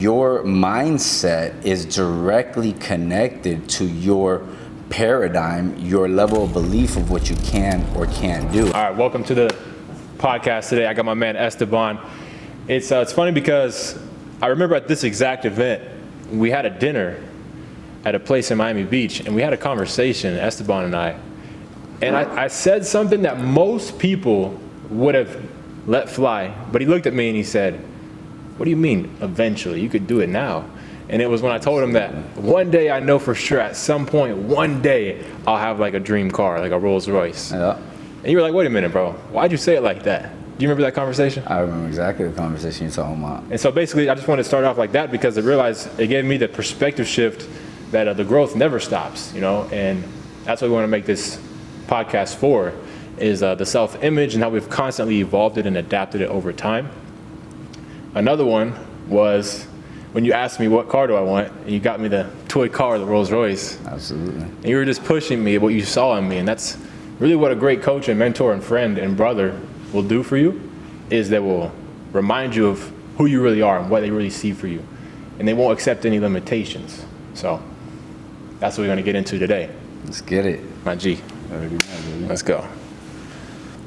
Your mindset is directly connected to your paradigm, your level of belief of what you can or can't do. All right, welcome to the podcast today. I got my man Esteban. It's funny because I remember at this exact event, we had a dinner at a place in Miami Beach, and we had a conversation, Esteban and I. And I said something that most people would have let fly, but he looked at me and he said, "What do you mean, eventually? You could do it now." And it was when I told him that one day I know for sure, at some point, one day, I'll have like a dream car, like a Rolls Royce. Yeah. And you were like, "Wait a minute, bro. Why'd you say it like that?" Do you remember that conversation? I remember exactly the conversation you're talking about. And so basically, I just wanted to start off like that because I realized it gave me the perspective shift that the growth never stops, you know? And that's what we want to make this podcast for, is the self-image and how we've constantly evolved it and adapted it over time. Another one was when you asked me what car do I want, and you got me the toy car, the Rolls Royce. Absolutely. And you were just pushing me, what you saw in me, and that's really what a great coach and mentor and friend and brother will do for you, is they will remind you of who you really are and what they really see for you. And they won't accept any limitations. So that's what we're gonna get into today. Let's get it. My G. Already know, baby. Let's go.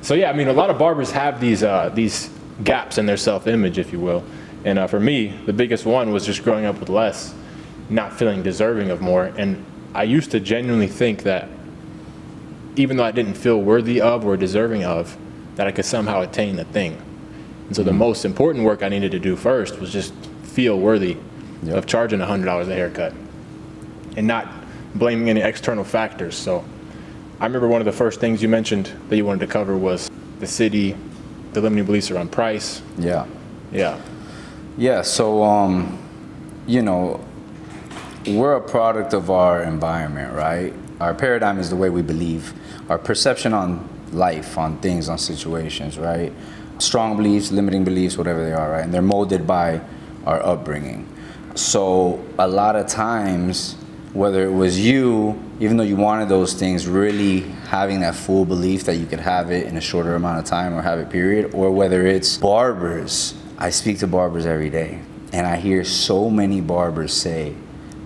So yeah, I mean, a lot of barbers have these gaps in their self-image, if you will. And for me, the biggest one was just growing up with less, not feeling deserving of more. And I used to genuinely think that even though I didn't feel worthy of or deserving of, that I could somehow attain the thing. And so the most important work I needed to do first was just feel worthy of charging $100 a haircut and not blaming any external factors. So I remember one of the first things you mentioned that you wanted to cover was the city, the limiting beliefs around price. Yeah. Yeah. So, you know, we're a product of our environment, right? Our paradigm is the way we believe, our perception on life, on things, on situations, right? Strong beliefs, limiting beliefs, whatever they are, right? And they're molded by our upbringing. So a lot of times, whether it was you, even though you wanted those things, really having that full belief that you could have it in a shorter amount of time or have it period, or whether it's barbers. I speak to barbers every day, and I hear so many barbers say,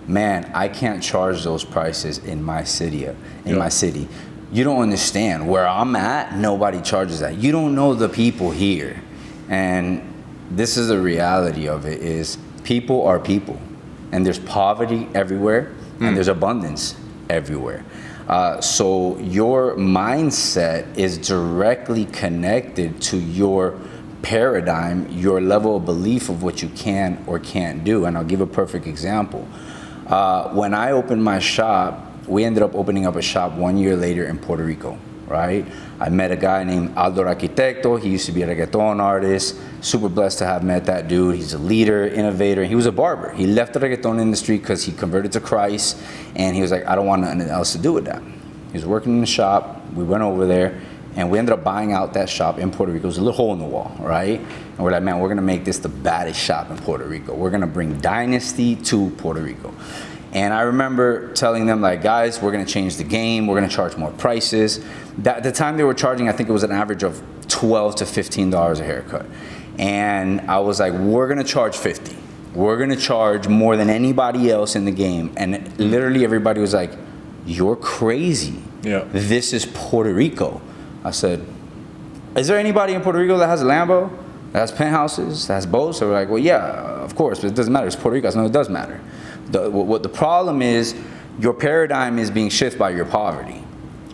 "Man, I can't charge those prices in my city, my city. You don't understand. Where I'm at, nobody charges that. You don't know the people here." And this is the reality of it, is people are people, and there's poverty everywhere, and there's abundance everywhere. So your mindset is directly connected to your paradigm, your level of belief of what you can or can't do. And I'll give a perfect example. When I opened my shop, we ended up opening up a shop 1 year later in Puerto Rico, right? I met a guy named Aldo Arquitecto. He used to be a reggaeton artist. Super blessed to have met that dude. He's a leader, innovator. He was a barber. He left the reggaeton industry because he converted to Christ, and he was like, "I don't want nothing else to do with that." He was working in the shop. We went over there, and we ended up buying out that shop in Puerto Rico. It was a little hole in the wall, right? And we're like, "Man, we're gonna make this the baddest shop in Puerto Rico. We're gonna bring dynasty to Puerto Rico." And I remember telling them, like, "Guys, we're gonna change the game. We're gonna charge more prices." At the time they were charging, I think it was an average of $12 to $15 a haircut. And I was like, "We're gonna charge 50. We're gonna charge more than anybody else in the game." And literally everybody was like, "You're crazy. Yeah. This is Puerto Rico." I said, "Is there anybody in Puerto Rico that has a Lambo, that has penthouses, that has boats?" So we're like, "Well, yeah, of course, but it doesn't matter. It's Puerto Rico." I said, "No, it does matter. What the problem is, your paradigm is being shifted by your poverty,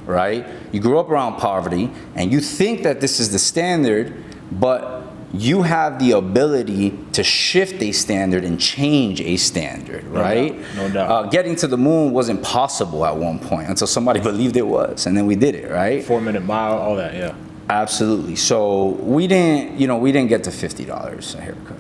right? You grew up around poverty, and you think that this is the standard, but you have the ability to shift a standard and change a standard, right? No doubt. Getting to the moon wasn't possible at one point until somebody believed it was, and then we did it, right? 4-minute mile, all that, yeah. Absolutely. So we didn't get to $50 a haircut.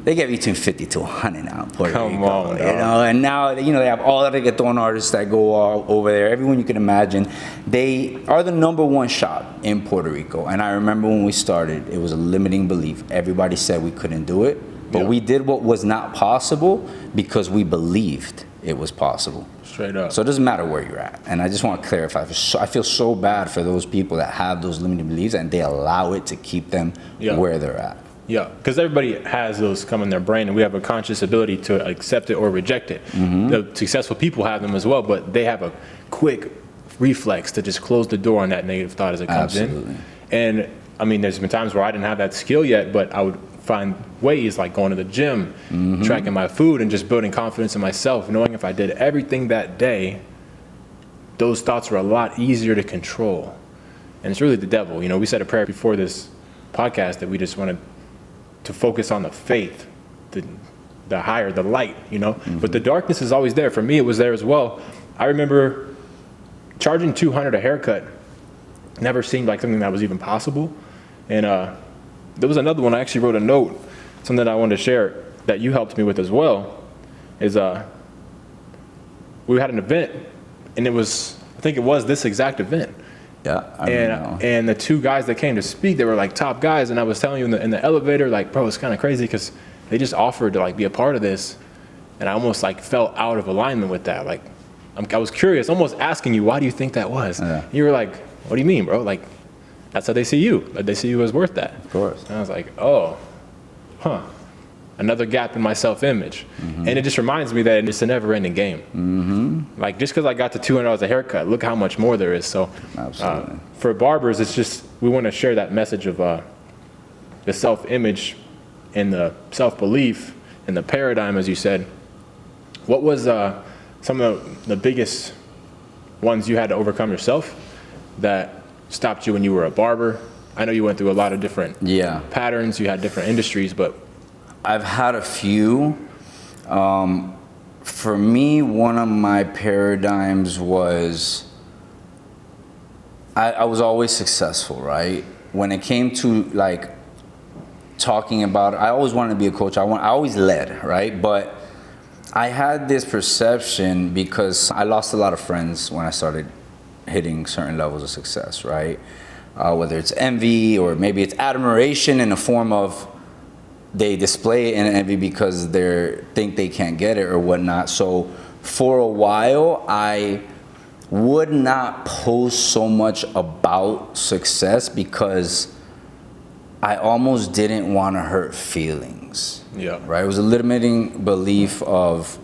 They get between 50 to 100 now in Puerto Rico. Come on, you know, and now, you know, they have all the reggaeton artists that go all over there. Everyone you can imagine. They are the #1 shop in Puerto Rico. And I remember when we started, it was a limiting belief. Everybody said we couldn't do it, but we did what was not possible because we believed it was possible. Straight up. So it doesn't matter where you're at. And I just want to clarify, I feel so bad for those people that have those limiting beliefs and they allow it to keep them where they're at. Yeah, because everybody has those come in their brain, and we have a conscious ability to accept it or reject it. The successful people have them as well, but they have a quick reflex to just close the door on that negative thought as it comes in. And I mean, there's been times where I didn't have that skill yet, but I would find ways like going to the gym, tracking my food, and just building confidence in myself, knowing if I did everything that day, those thoughts were a lot easier to control. And it's really the devil. You know, we said a prayer before this podcast that we just wanted to focus on the faith, the higher, the light, you know. But the darkness is always there. For me, it was there as well. I remember charging $200 a haircut never seemed like something that was even possible. And there was another one. I actually wrote a note, something that I wanted to share that you helped me with as well. Is we had an event, and I think it was this exact event. Yeah, and the two guys that came to speak, they were like top guys, and I was telling you in the elevator, like, bro, it's kind of crazy because they just offered to like be a part of this, and I almost like felt out of alignment with that. Like, I was curious, almost asking you, why do you think that was? You were like, what do you mean, bro? Like, that's how they see you. Like, they see you as worth that. Of course. And I was like, oh, another gap in my self-image. And it just reminds me that it's a never-ending game. Like, just because I got to $200 a haircut, look how much more there is. So for Barbers, it's just, we want to share that message of the self-image and the self-belief and the paradigm, as you said. What was some of the biggest ones you had to overcome yourself that stopped you when you were a barber? I know you went through a lot of different patterns, you had different industries, but I've had a few. For me, one of my paradigms was I was always successful, right? When it came to like talking about it, I always wanted to be a coach. I always led, right? But I had this perception because I lost a lot of friends when I started hitting certain levels of success, right? Whether it's envy or maybe it's admiration in the form of they display it in envy because they think they can't get it or whatnot. So for a while, I would not post so much about success because I almost didn't want to hurt feelings. Yeah. Right? It was a limiting belief of,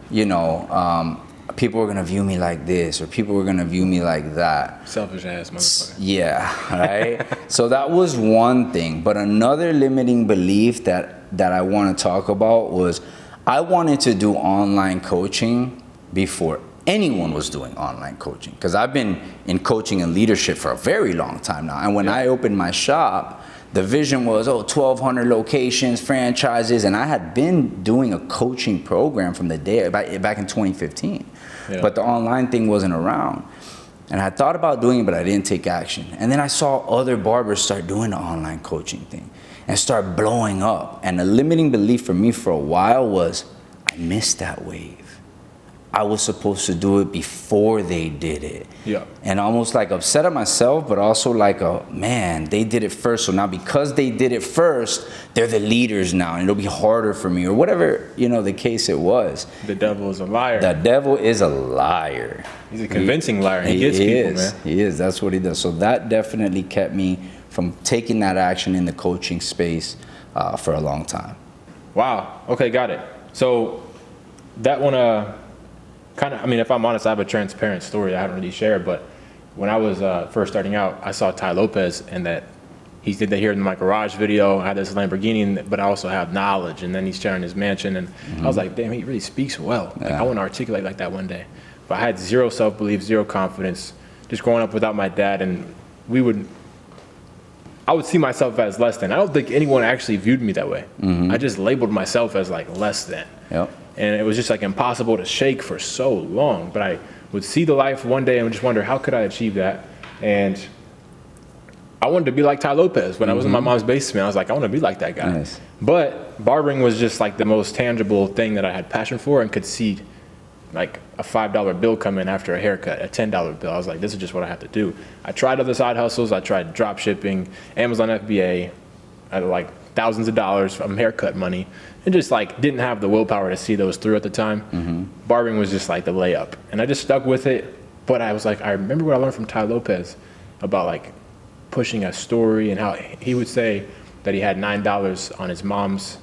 you know, people were going to view me like this or people were going to view me like that. Selfish ass motherfucker. Yeah, right? So that was one thing. But another limiting belief that I want to talk about was I wanted to do online coaching before anyone was doing online coaching. Because I've been in coaching and leadership for a very long time now. And when I opened my shop, the vision was, 1,200 locations, franchises. And I had been doing a coaching program from the day, back in 2015. But the online thing wasn't around. And I thought about doing it, but I didn't take action. And then I saw other barbers start doing the online coaching thing and start blowing up. And the limiting belief for me for a while was, I missed that wave. I was supposed to do it before they did it. Yeah. And almost like upset at myself, but also like, man, they did it first. So now because they did it first, they're the leaders now and it'll be harder for me or whatever, you know, the case it was. The devil is a liar. The devil is a liar. He's a convincing liar. He gets people, man. He is. That's what he does. So that definitely kept me from taking that action in the coaching space for a long time. Wow. Okay, got it. So that one, kind of, I mean, if I'm honest, I have a transparent story I haven't really shared, but when I was first starting out, I saw Ty Lopez and that he did that here in my garage video. I had this Lamborghini, but I also have knowledge, and then he's sharing his mansion, and I was like, damn, he really speaks well. Like, I want to articulate like that one day. But I had zero self-belief, zero confidence, just growing up without my dad, and I would see myself as less than. I don't think anyone actually viewed me that way. I just labeled myself as like less than. And it was just like impossible to shake for so long. But I would see the life one day and would just wonder, how could I achieve that? And I wanted to be like Ty Lopez. When I was in my mom's basement, I was like, I want to be like that guy. But barbering was just like the most tangible thing that I had passion for and could see like a $5 bill come in after a haircut, a $10 bill. I was like, this is just what I have to do. I tried other side hustles. I tried drop shipping, Amazon FBA. I had like thousands of dollars from haircut money and just like didn't have the willpower to see those through at the time. Barbering was just like the layup. And I just stuck with it. But I was like, I remember what I learned from Ty Lopez about like pushing a story and how he would say, that he had $9 on his mom's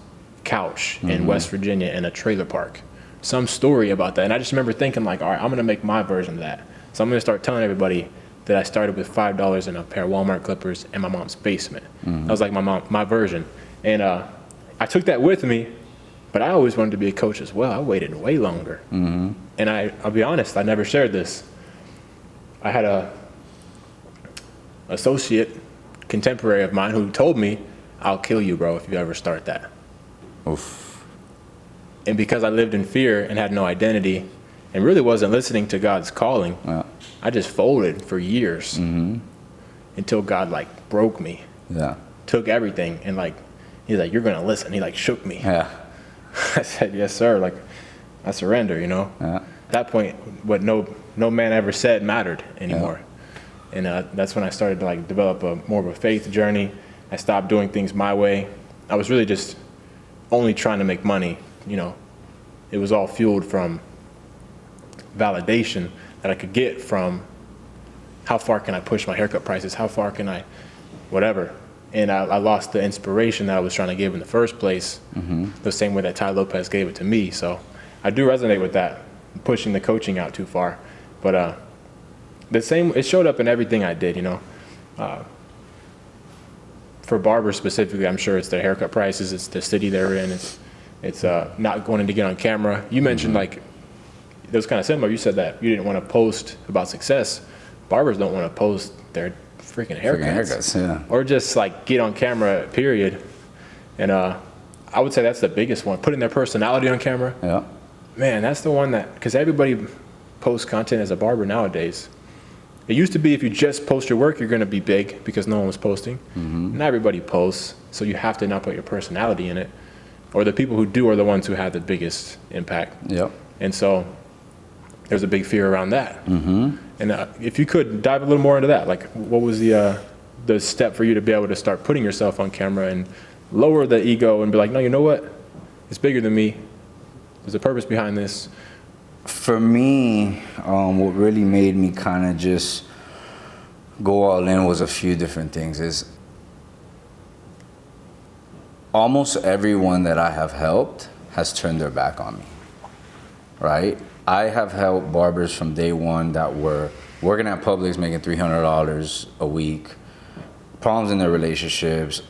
couch in West Virginia in a trailer park. Some story about that. And I just remember thinking like, all right, I'm gonna make my version of that. So I'm gonna start telling everybody that I started with $5 and a pair of Walmart clippers in my mom's basement. That was like my version. And I took that with me, but I always wanted to be a coach as well. I waited way longer. And I'll be honest, I never shared this. I had a associate, contemporary of mine, who told me, I'll kill you, bro, if you ever start that. Oof. And because I lived in fear and had no identity and really wasn't listening to God's calling, I just folded for years until God like broke me. Took everything and like, he's like, you're gonna listen. He like shook me. I said, yes, sir. Like, I surrender, you know? At that point, what no man ever said mattered anymore. And that's when I started to like develop more of a faith journey. I stopped doing things my way. I was really just only trying to make money, you know? It was all fueled from validation that I could get from how far can I push my haircut prices? How far can I, whatever. And I lost the inspiration that I was trying to give in the first place, the same way that Ty Lopez gave it to me. So I do resonate with that, pushing the coaching out too far. But the same, it showed up in everything I did, you know. For barbers specifically, I'm sure it's their haircut prices, it's the city they're in, it's not wanting to get on camera. You mentioned like, it was kind of similar. You said that you didn't want to post about success. Barbers don't want to post their freaking haircuts, or just like get on camera, period. And I would say that's the biggest one, putting their personality on camera. Man, that's the one that, because everybody posts content as a barber nowadays. It used to be if you just post your work, you're going to be big because no one was posting. Not everybody posts, so you have to not put your personality in it. Or the people who do are the ones who have the biggest impact. And so there's a big fear around that. And if you could dive a little more into that, like what was the step for you to be able to start putting yourself on camera and lower the ego and be like, no, you know what? It's bigger than me. There's a purpose behind this. For me, what really made me kind of just go all in was a few different things. Is almost everyone that I have helped has turned their back on me, right? I have helped barbers from day one that were working at Publix making $300 a week, problems in their relationships,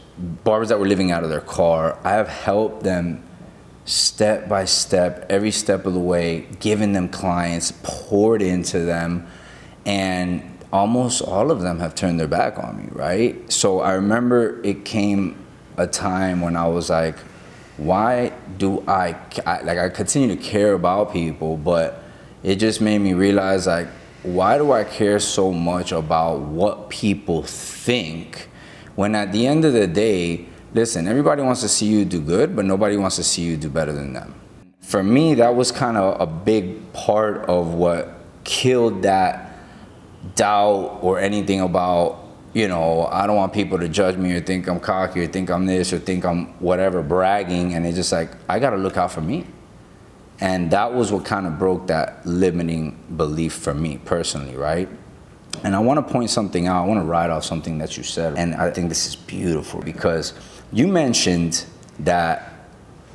barbers that were living out of their car. I have helped them step by step, every step of the way, giving them clients, poured into them, and almost all of them have turned their back on me, right? So I remember it came a time when I was like, why do I continue to care about people, but it just made me realize, like, why do I care so much about what people think when at the end of the day, listen, everybody wants to see you do good, but nobody wants to see you do better than them. For me, that was kind of a big part of what killed that doubt or anything about, you know, I don't want people to judge me or think I'm cocky or think I'm this or think I'm whatever, bragging. And it's just like, I got to look out for me. And that was what kind of broke that limiting belief for me personally, right? And I want to point something out. I want to ride off something that you said. And I think this is beautiful because you mentioned that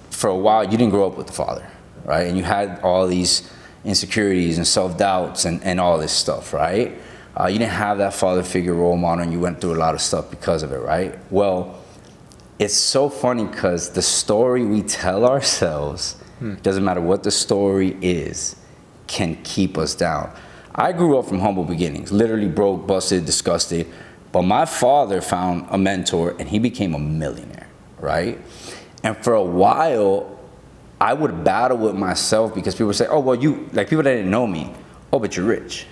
for a while you didn't grow up with the father, right? And you had all these insecurities and self-doubts and all this stuff, right? You didn't have that father figure role model and you went through a lot of stuff because of it, right? Well, it's so funny because the story we tell ourselves, doesn't matter what the story is, can keep us down. I grew up from humble beginnings, literally broke, busted, disgusted, but my father found a mentor and he became a millionaire, right? And for a while, I would battle with myself because people would say, oh, well, you, like people that didn't know me, oh, but you're rich.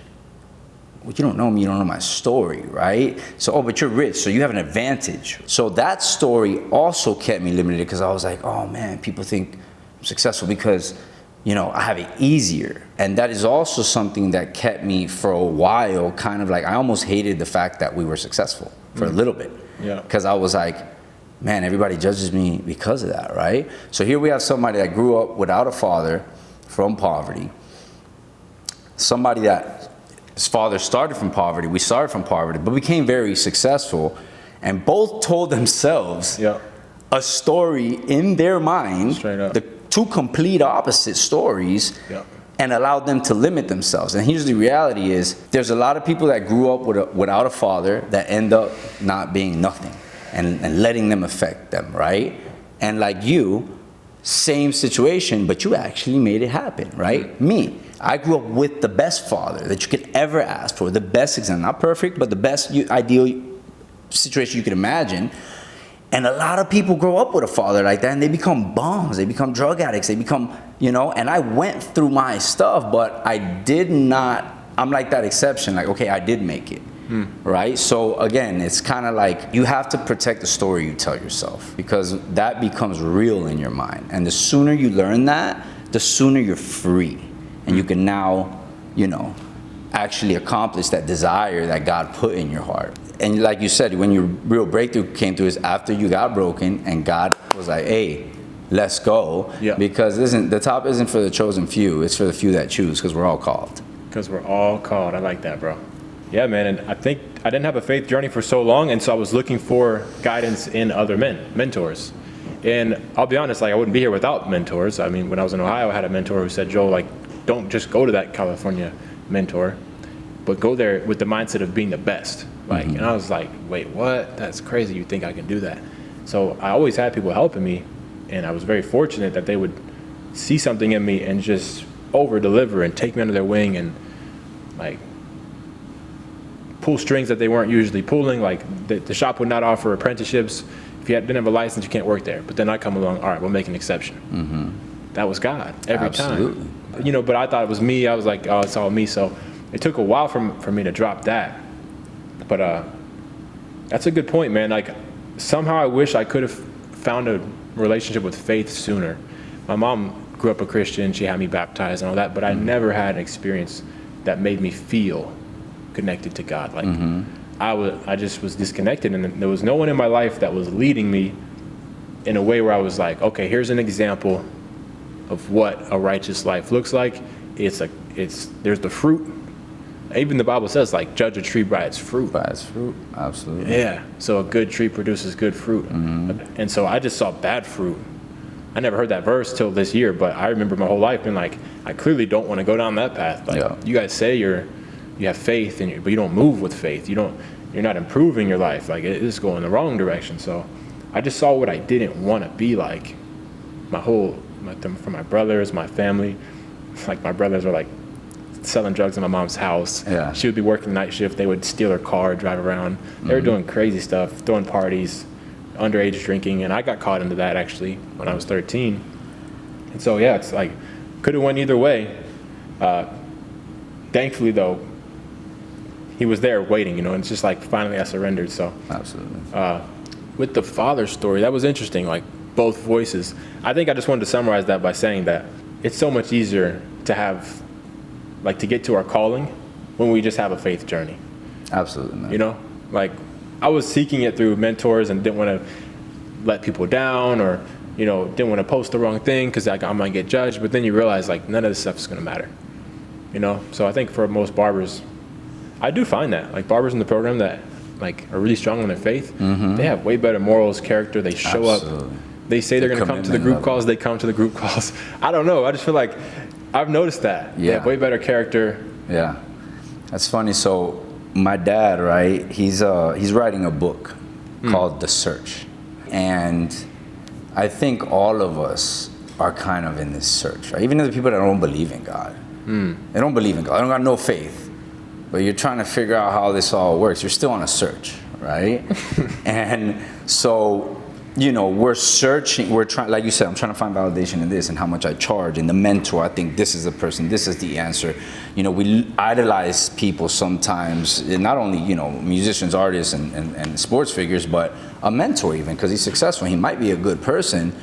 Well, you don't know me, you don't know my story, right? So, oh, but you're rich, so you have an advantage. So that story also kept me limited because I was like, oh man, people think I'm successful because, you know, I have it easier. And that is also something that kept me for a while kind of like, I almost hated the fact that we were successful for a little bit. Because I was like, man, everybody judges me because of that, right? So here we have somebody that grew up without a father from poverty, somebody that his father started from poverty, we started from poverty, but became very successful. and both told themselves Yeah. a story in their mind, Straight up. the two complete opposite stories, Yeah. and allowed them to limit themselves. And here's the reality is, there's a lot of people that grew up without a father that end up not being nothing and letting them affect them, right? And like you, same situation, but you actually made it happen, right? Me, I grew up with the best father that you could ever ask for, the best example, not perfect, but the best ideal situation you could imagine. And a lot of people grow up with a father like that, and they become bums, they become drug addicts, they become, and I went through my stuff, but I did not, I'm like that exception, like, okay, I did make it, right? So again, it's kind of like, you have to protect the story you tell yourself, because that becomes real in your mind. And the sooner you learn that, the sooner you're free. And you can now, actually accomplish that desire that God put in your heart. And like you said, when your real breakthrough came through is after you got broken and God was like, hey, let's go. Yeah. Because the top isn't for the chosen few, it's for the few that choose, because we're all called. Because we're all called. I like that, bro. Yeah, man. And I think I didn't have a faith journey for so long, and so I was looking for guidance in other mentors. And I'll be honest, like, I wouldn't be here without mentors. I mean, when I was in Ohio, I had a mentor who said, Joel, like, don't just go to that California mentor, but go there with the mindset of being the best. Like, and I was like, wait, what? That's crazy. You think I can do that? So I always had people helping me, and I was very fortunate that they would see something in me and just over deliver and take me under their wing and like pull strings that they weren't usually pulling. Like the shop would not offer apprenticeships. If you didn't have a license, you can't work there. But then I come along, all right, we'll make an exception. That was God every Absolutely. time. But I thought it was me. I was like, oh, it's all me. So it took a while for me to drop that. But that's a good point, man. Like, somehow I wish I could have found a relationship with faith sooner. My mom grew up a Christian. She had me baptized and all that, but I never had an experience that made me feel connected to God. Like, I just was disconnected, and there was no one in my life that was leading me in a way where I was like, okay, here's an example of what a righteous life looks like. There's the fruit. Even the Bible says, like, judge a tree by its fruit. By its fruit, absolutely. Yeah, so a good tree produces good fruit. And so I just saw bad fruit. I never heard that verse till this year, but I remember my whole life being like, I clearly don't want to go down that path. Like, you guys say you have faith, but you don't move with faith. You're not improving your life. Like, it is going the wrong direction. So I just saw what I didn't want to be like. For my brothers, my family, like, my brothers are like selling drugs in my mom's house. Yeah. She would be working night shift. They would steal her car, drive around. They were doing crazy stuff, throwing parties, underage drinking, and I got caught into that actually when I was 13. And so yeah, it's like could have went either way. Thankfully though, he was there waiting, and it's just like finally I surrendered. So Absolutely. With the father story, that was interesting. Like both voices. I think I just wanted to summarize that by saying that it's so much easier to get to our calling when we just have a faith journey. Absolutely, man. Like I was seeking it through mentors and didn't want to let people down, or didn't want to post the wrong thing because I might get judged. But then you realize like none of this stuff is going to matter. So I think for most barbers, I do find that like barbers in the program that like are really strong on their faith, they have way better morals, character. They show Absolutely. up. They say they're going to come to the group calls. They come to the group calls. I don't know. I just feel like I've noticed that. Yeah. They have way better character. Yeah, that's funny. So my dad, right? He's writing a book called The Search, and I think all of us are kind of in this search, right? Even the people that don't believe in God, they don't believe in God. They don't got no faith, but you're trying to figure out how this all works. You're still on a search, right? And so, we're searching, we're trying, like you said, I'm trying to find validation in this and how much I charge. And the mentor, I think this is the person, this is the answer. We idolize people sometimes, not only, musicians, artists, and sports figures, but a mentor even, because he's successful. He might be a good person,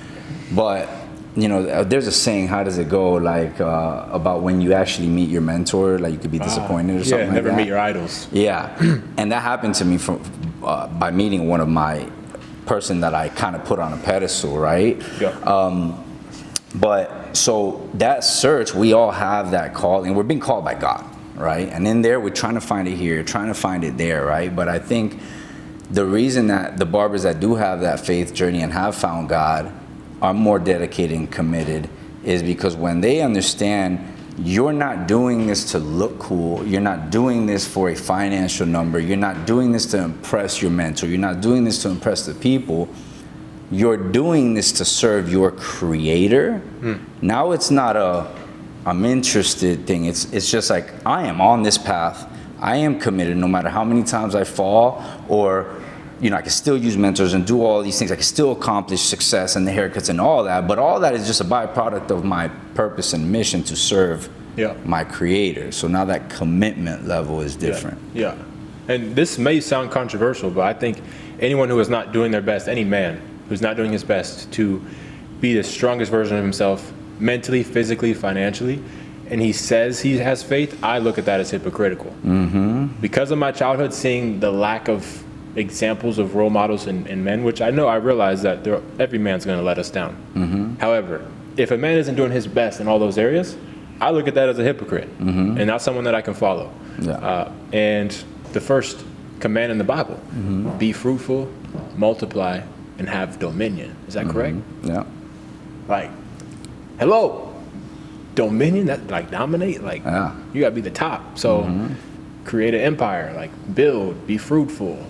but, there's a saying, how does it go, like, about when you actually meet your mentor, like you could be disappointed or something like that. Yeah, never meet your idols. Yeah, and that happened to me by meeting one of my person that I kind of put on a pedestal, right? Yeah. But so that search, we all have that call, and we're being called by God, right? And in there, we're trying to find it here, trying to find it there, right? But I think the reason that the barbers that do have that faith journey and have found God are more dedicated and committed is because when they understand you're not doing this to look cool, you're not doing this for a financial number, you're not doing this to impress your mentor, you're not doing this to impress the people, you're doing this to serve your creator. Now it's not a I'm interested thing. It's just like, I am on this path. I am committed no matter how many times I fall, or, you know, I can still use mentors and do all these things. I can still accomplish success and the haircuts and all that, but all that is just a byproduct of my purpose and mission to serve my creator. So now that commitment level is different. Yeah. And this may sound controversial, but I think anyone who is not doing their best, any man who's not doing his best to be the strongest version of himself, mentally, physically, financially, and he says he has faith, I look at that as hypocritical. Because of my childhood, seeing the lack of examples of role models in men, which I realize that every man's going to let us down. However, if a man isn't doing his best in all those areas, I look at that as a hypocrite, and not someone that I can follow. And the first command in the Bible, be fruitful, multiply, and have dominion. Is that correct? Yeah. Like, hello, dominion, that like dominate, like you gotta be the top. So create an empire, like build, be fruitful.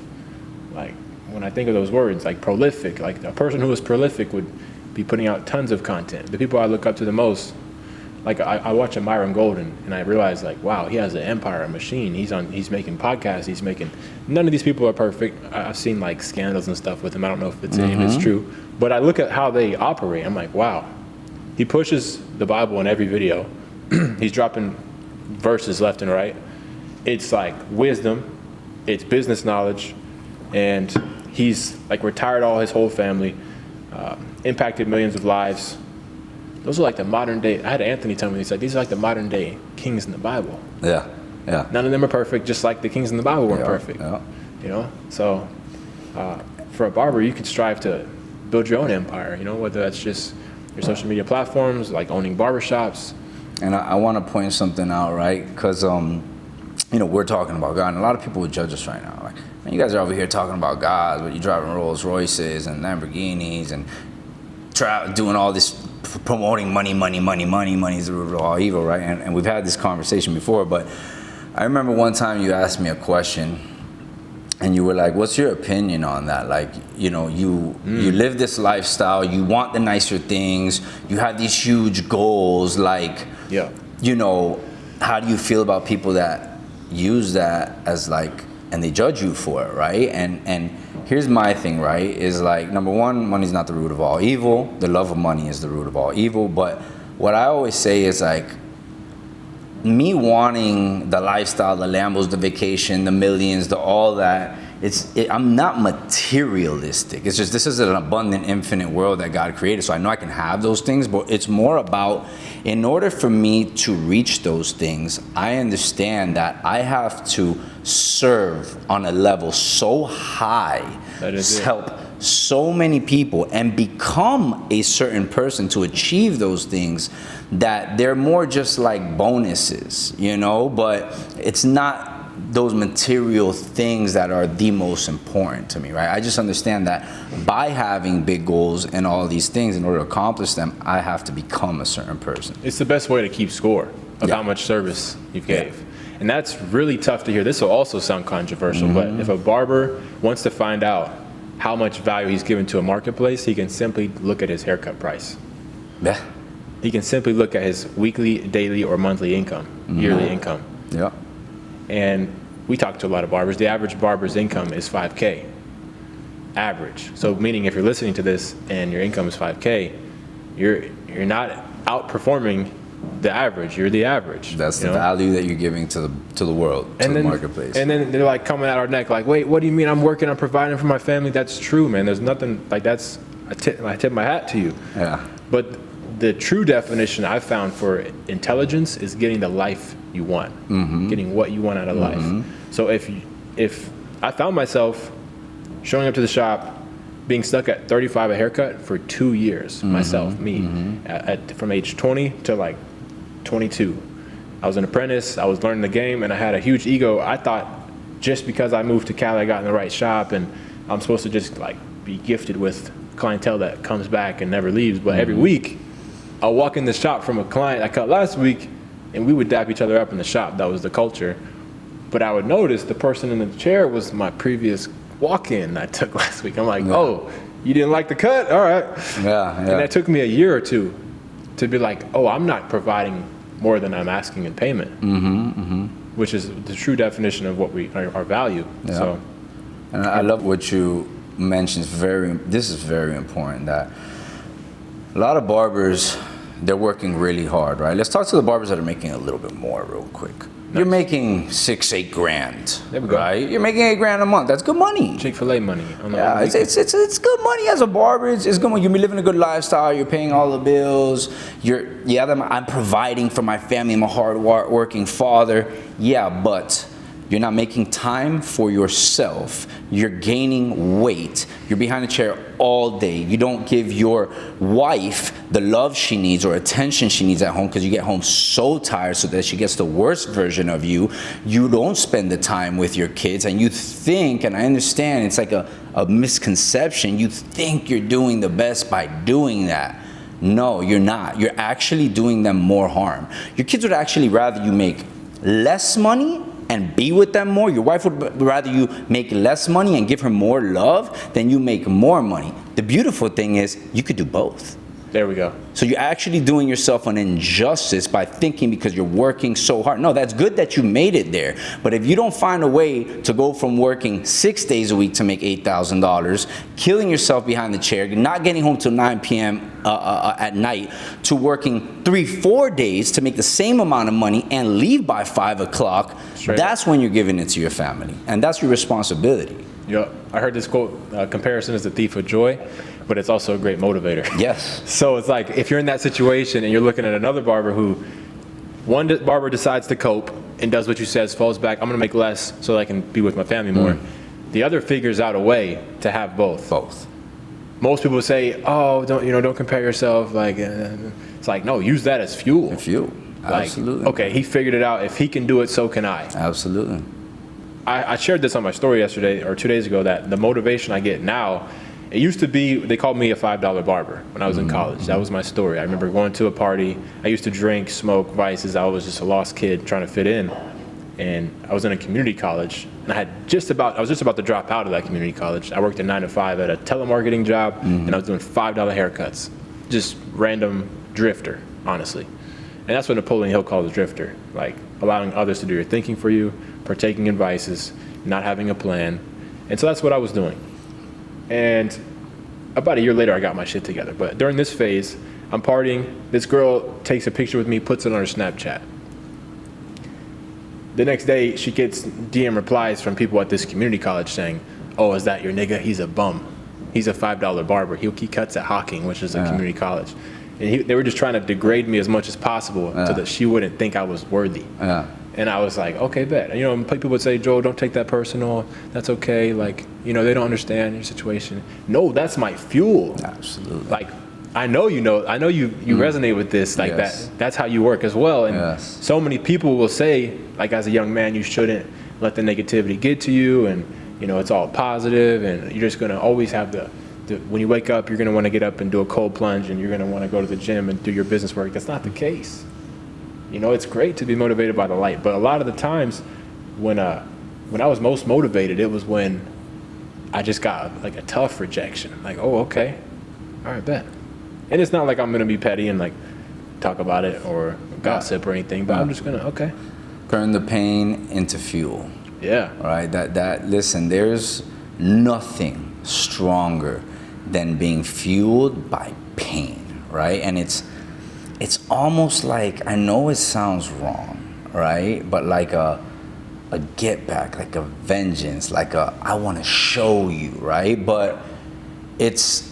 Like when I think of those words, like prolific, like a person who is prolific would be putting out tons of content. The people I look up to the most, like I watch a Myron Golden and I realize like, wow, he has an empire, a machine. He's making podcasts, none of these people are perfect. I've seen like scandals and stuff with him. I don't know if it's true, but I look at how they operate. I'm like, wow, he pushes the Bible in every video. He's dropping verses left and right. It's like wisdom, it's business knowledge, and he's like retired all his whole family, impacted millions of lives. Those are like the modern day, I had Anthony tell me, he said, these are like the modern day kings in the Bible. Yeah. None of them are perfect, just like the kings in the Bible weren't perfect. You know, so for a barber, you can strive to build your own empire, you know, whether that's just your social media platforms, like owning barbershops. And I want to point something out, right? Because, you know, we're talking about God, and a lot of people would judge us right now. Like, man, you guys are over here talking about God, but you're driving Rolls Royces and Lamborghinis and doing all this, promoting money is the root of all evil, right? And we've had this conversation before, but I remember one time you asked me a question, and you were like, what's your opinion on that? Like, you know, you live this lifestyle, you want the nicer things, you have these huge goals, like, you know, how do you feel about people that use that as like, and they judge you for it, right? And here's my thing, right, is like, number one, money's not the root of all evil. The love of money is the root of all evil. But what I always say is like, me wanting the lifestyle, the Lambos, the vacation, the millions, the all that, I'm not materialistic. It's just, this is an abundant, infinite world that God created. So I know I can have those things, but it's more about, in order for me to reach those things, I understand that I have to serve on a level so high, help so many people and become a certain person to achieve those things, that they're more just like bonuses, you know, but it's not those material things that are the most important to me, right? I just understand that by having big goals and all these things, in order to accomplish them, I have to become a certain person. It's the best way to keep score of how much service you gave. And that's really tough to hear. This will also sound controversial, but if a barber wants to find out how much value he's given to a marketplace, he can simply look at his haircut price. Yeah. He can simply look at his weekly, daily, or monthly income, yearly income. Yeah. And we talk to a lot of barbers. The average barber's income is $5K. Average. So meaning if you're listening to this and your income is $5K, you're not outperforming the average. You're the average. That's the value that you're giving to the world, to the marketplace. And then they're like coming at our neck like, wait, what do you mean I'm working on providing for my family? That's true, man. There's nothing like that's. I tip my hat to you. Yeah. But the true definition I've found for intelligence is getting the life you want, getting what you want out of life. So if I found myself showing up to the shop, being stuck at 35 a haircut for 2 years, myself, from age 20 to like 22. I was an apprentice, I was learning the game, and I had a huge ego. I thought just because I moved to Cali, I got in the right shop, and I'm supposed to just like be gifted with clientele that comes back and never leaves. But every week, I'll walk in the shop from a client I cut last week, and we would dap each other up in the shop. That was the culture. But I would notice the person in the chair was my previous walk-in I took last week. I'm like, oh, you didn't like the cut? All right. Yeah. And that took me a year or two to be like, oh, I'm not providing more than I'm asking in payment, which is the true definition of what our value. Yeah. So, and I love what you mentioned. This is very important, that a lot of barbers, they're working really hard, right? Let's talk to the barbers that are making a little bit more real quick. You're making $6-8 grand, there we go. right? You're making $8 grand a month. That's good money. Chick-fil-A money. Yeah, it's good money as a barber. It's good money. You're living a good lifestyle. You're paying all the bills. I'm providing for my family. I'm a hard-working father. Yeah, but you're not making time for yourself. You're gaining weight. You're behind a chair all day. You don't give your wife the love she needs or attention she needs at home because you get home so tired so that she gets the worst version of you. You don't spend the time with your kids, and you think, and I understand it's like a misconception, you think you're doing the best by doing that. No, you're not. You're actually doing them more harm. Your kids would actually rather you make less money and be with them more. Your wife would rather you make less money and give her more love than you make more money. The beautiful thing is you could do both. There we go. So you're actually doing yourself an injustice by thinking because you're working so hard. No, that's good that you made it there. But if you don't find a way to go from working 6 days a week to make $8,000, killing yourself behind the chair, not getting home till 9 p.m. At night, to working 3-4 days to make the same amount of money and leave by 5 o'clock, that's when you're giving it to your family. And that's your responsibility. Yeah, I heard this quote, comparison is the thief of joy, but it's also a great motivator. Yes. So it's like, if you're in that situation and you're looking at another barber who, one barber decides to cope and does what you says, falls back, I'm gonna make less so that I can be with my family more. The other figures out a way to have both. Most people say, oh, don't compare yourself. Like, it's like, no, use that as fuel. Fuel, absolutely. Like, okay, he figured it out. If he can do it, so can I. Absolutely. I shared this on my story yesterday or 2 days ago, that the motivation I get now, it used to be, they called me a $5 barber when I was in college. That was my story. I remember going to a party. I used to drink, smoke, vices. I was just a lost kid trying to fit in. And I was in a community college, and I was just about to drop out of that community college. I worked a 9 to 5 at a telemarketing job, and I was doing $5 haircuts. Just random drifter, honestly. And that's what Napoleon Hill calls a drifter, like allowing others to do your thinking for you, partaking in vices, not having a plan. And so that's what I was doing. And about a year later, I got my shit together. But during this phase, I'm partying. This girl takes a picture with me, puts it on her Snapchat. The next day, she gets DM replies from people at this community college saying, oh, is that your nigga? He's a bum. He's a $5 barber. He cuts at Hocking, which is a community college. And they were just trying to degrade me as much as possible so that she wouldn't think I was worthy. And I was like, okay, bet. People would say, Joel, don't take that personal. That's okay. Like, they don't understand your situation. No, that's my fuel. Absolutely. Like, I know you resonate with this. Like, that's how you work as well. And so many people will say, like, as a young man, you shouldn't let the negativity get to you. And, it's all positive. And you're just going to always have when you wake up, you're going to want to get up and do a cold plunge, and you're going to want to go to the gym and do your business work. That's not the case. It's great to be motivated by the light, but a lot of the times when I was most motivated, it was when I just got like a tough rejection. Like, oh, okay, all right, bet. And it's not like I'm going to be petty and like talk about it or gossip or anything, but I'm just going to, okay. Turn the pain into fuel. Yeah. All right, listen, there's nothing stronger than being fueled by pain, right? And it's almost like, I know it sounds wrong, right? But like a get back, like a vengeance, like I want to show you, right? But there's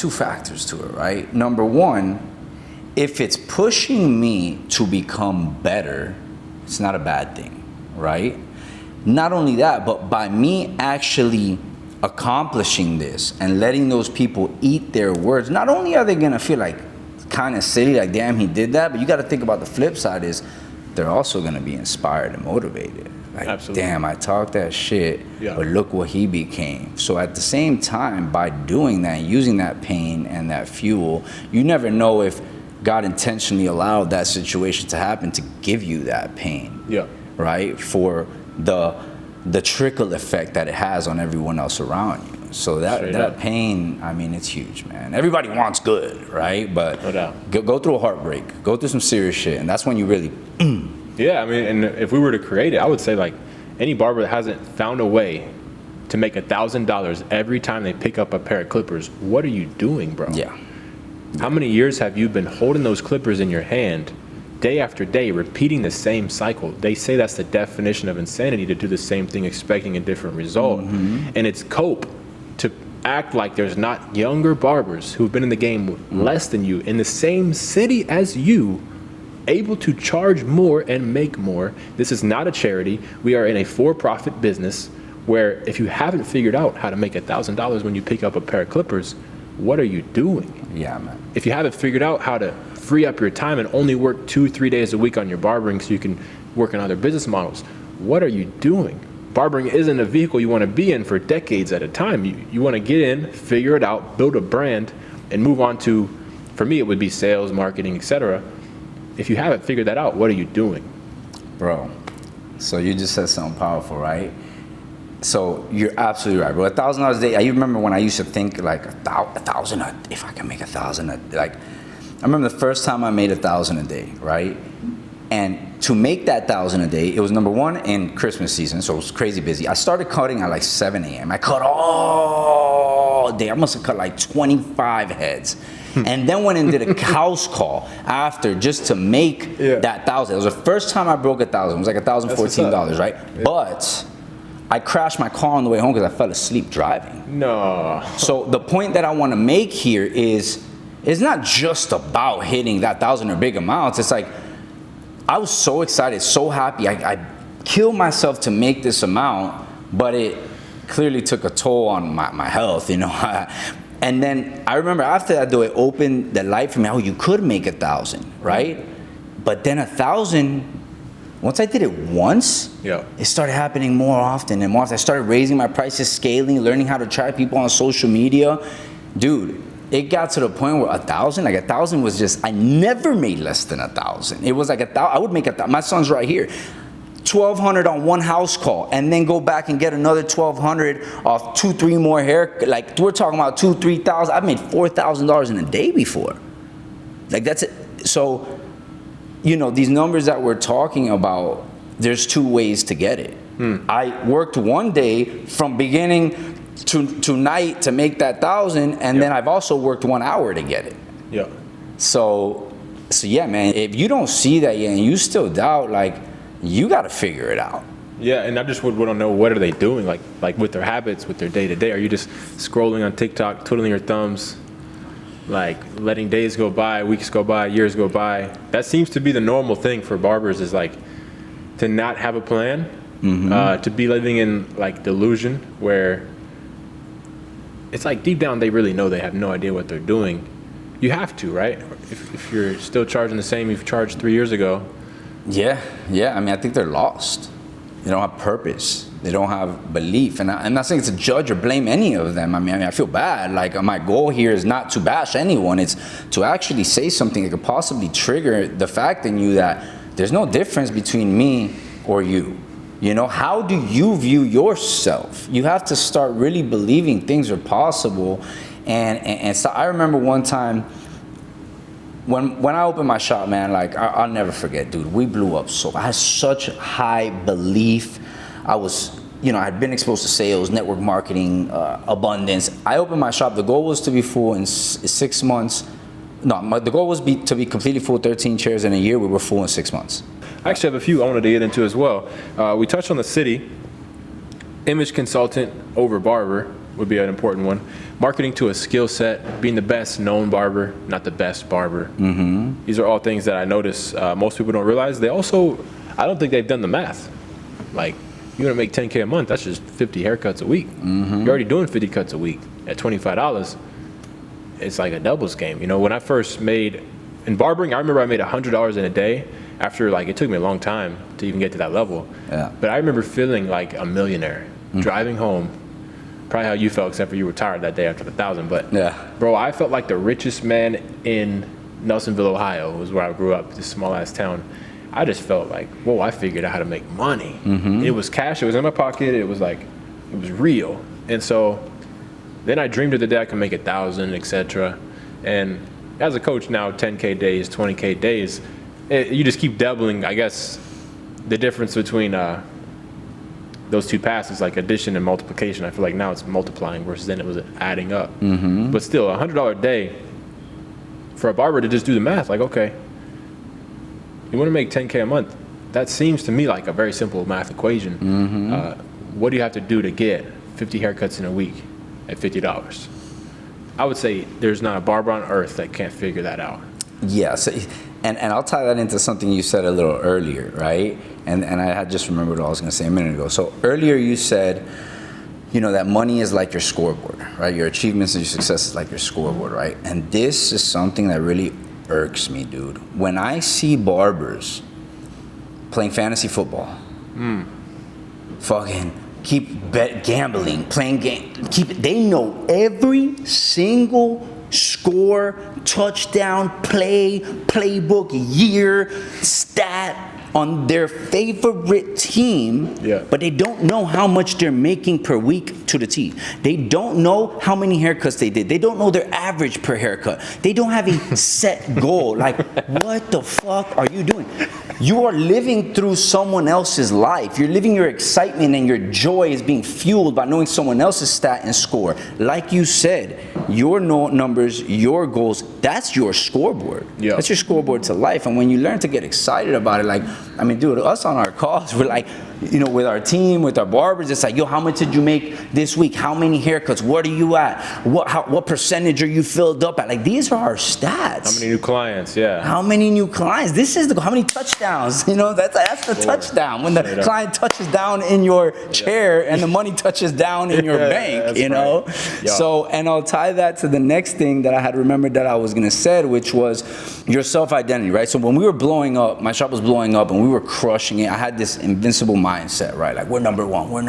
two factors to it, right? Number one, if it's pushing me to become better, it's not a bad thing, right? Not only that, but by me actually accomplishing this and letting those people eat their words, not only are they gonna feel like kind of silly, like damn, he did that, but you got to think about the flip side is they're also going to be inspired and motivated. Like, Absolutely. damn, I talked that shit, Yeah. but look what he became. So at the same time, by doing that, using that pain and that fuel, you never know if God intentionally allowed that situation to happen to give you that pain. Yeah. Right? For the trickle effect that it has on everyone else around you. So Straight that up. pain, I mean, it's huge, man. Everybody wants good, right? But No doubt. go through a heartbreak, go through some serious shit, and that's when you really, Yeah, I mean, and if we were to create it, I would say like any barber that hasn't found a way to make $1,000 every time they pick up a pair of clippers, what are you doing, bro? yeah. How many years have you been holding those clippers in your hand day after day, repeating the same cycle? They say that's the definition of insanity, to do the same thing expecting a different result. And it's cope to act like there's not younger barbers who've been in the game less than you, in the same city as you, able to charge more and make more. This is not a charity. We are in a for-profit business where if you haven't figured out how to make $1,000 when you pick up a pair of clippers, what are you doing? Yeah, man. If you haven't figured out how to free up your time and only work 2-3 days a week on your barbering so you can work on other business models, what are you doing? Barbering isn't a vehicle you want to be in for decades at a time. You want to get in, figure it out, build a brand, and move on to, for me, it would be sales, marketing, etc. If you haven't figured that out, what are you doing? Bro, so you just said something powerful, right? So you're absolutely right, bro. $1,000 a day. I remember when I used to think like a thousand. If I can make 1,000, like I remember the first time I made 1,000 a day, right? And to make that 1,000 a day, it was number one in Christmas season, so it was crazy busy. I started cutting at like 7 a.m. I cut all day. I must have cut like 25 heads. And then went and did a house call after just to make that 1,000. It was the first time I broke 1,000. It was like $1,014, right? Yeah. But I crashed my car on the way home because I fell asleep driving. No. So the point that I want to make here is, it's not just about hitting that 1,000 or big amounts. It's like, I was so excited, so happy. I killed myself to make this amount, but it clearly took a toll on my health, you know. And then I remember after that, though, it opened the light for me. Oh, you could make 1,000, right? But then 1,000, once I did it once, it started happening more often and more often. I started raising my prices, scaling, learning how to track people on social media. Dude, it got to the point where 1,000, like 1,000 was just, I never made less than 1,000. It was like 1,000, I would make 1,000. My son's right here. 1,200 on one house call, and then go back and get another 1,200 off 2-3 more hair. Like we're talking about 2,000-3,000. I've made $4,000 in a day before. Like that's it. So, you know, these numbers that we're talking about, there's two ways to get it. I worked one day from beginning to night to make that 1,000, and then I've also worked 1 hour to get it. So yeah, man, if you don't see that yet and you still doubt, like, you got to figure it out. Yeah, and I just would want to know, what are they doing, like with their habits, with their day-to-day? Are you just scrolling on TikTok, twiddling your thumbs, like letting days go by, weeks go by, years go by? That seems to be the normal thing for barbers, is like to not have a plan, to be living in like delusion, where it's like deep down they really know they have no idea what they're doing. You have to, right? If you're still charging the same you've charged 3 years ago. Yeah. I mean, I think they're lost. They don't have purpose. They don't have belief. And I'm not saying to judge or blame any of them. I mean, I feel bad. Like, my goal here is not to bash anyone. It's to actually say something that could possibly trigger the fact in you that there's no difference between me or you. You know, how do you view yourself? You have to start really believing things are possible. And so I remember one time, when I opened my shop, man, like, I'll never forget, dude, we blew up. So I had such high belief. I was, you know, I had been exposed to sales, network marketing, abundance. I opened my shop. The goal was to be full in 6 months. No, the goal was to be completely full, 13 chairs in a year. We were full in 6 months. I actually have a few I wanted to get into as well. We touched on the city. Image consultant over barber would be an important one. Marketing to a skill set, being the best known barber, not the best barber. These are all things that I notice most people don't realize. They also, I don't think they've done the math. Like, you want to make 10K a month, that's just 50 haircuts a week. You're already doing 50 cuts a week at $25. It's like a doubles game. You know, when I first made in barbering, I remember I made $100 in a day after, like, it took me a long time to even get to that level. Yeah. But I remember feeling like a millionaire, driving home, probably how you felt, except for you were tired that day after the 1,000. But Yeah. bro, I felt like the richest man in Nelsonville, Ohio, was where I grew up, this small ass town. I just felt like, whoa, I figured out how to make money. It was cash, it was in my pocket, it was like, it was real. And so then I dreamed of the day I could make 1,000, etc. And as a coach now, 10K days, 20K days, you just keep doubling. I guess the difference between those two paths is like addition and multiplication. I feel like now it's multiplying versus then it was adding up. But still, $100 a day for a barber to just do the math, like, okay, you want to make 10K a month. That seems to me like a very simple math equation. What do you have to do to get 50 haircuts in a week at $50? I would say there's not a barber on earth that can't figure that out. Yeah, so, and I'll tie that into something you said a little earlier, right? And I had just remembered what I was going to say a minute ago. So earlier you said, you know, that money is like your scoreboard, right? Your achievements and your success is like your scoreboard, right? And this is something that really irks me, dude. When I see barbers playing fantasy football, fucking keep gambling, playing they know every single score, touchdown, playbook, year, stat on their favorite team, but they don't know how much they're making per week to the T. They don't know how many haircuts they did. They don't know their average per haircut. They don't have a set goal. Like, what the fuck are you doing? You are living through someone else's life. You're living your excitement and your joy is being fueled by knowing someone else's stat and score. Like you said, your numbers, your goals, that's your scoreboard. That's your scoreboard to life. And when you learn to get excited about it, like, I mean, dude, us on our calls, we're like, you know, with our team, with our barbers, it's like, yo, how much did you make this week? How many haircuts? What are you at? What percentage are you filled up at? Like, these are our stats. How many new clients? Yeah. How many new clients? This is how many touchdowns? You know, that's the touchdown. When the client touches down in your chair and the money touches down in your bank, you know? Right. So, and I'll tie that to the next thing that I had remembered that I was going to say, which was your self-identity, right? So when we were blowing up, my shop was blowing up and we were crushing it, I had this invincible mindset, right? Like, we're number one, we're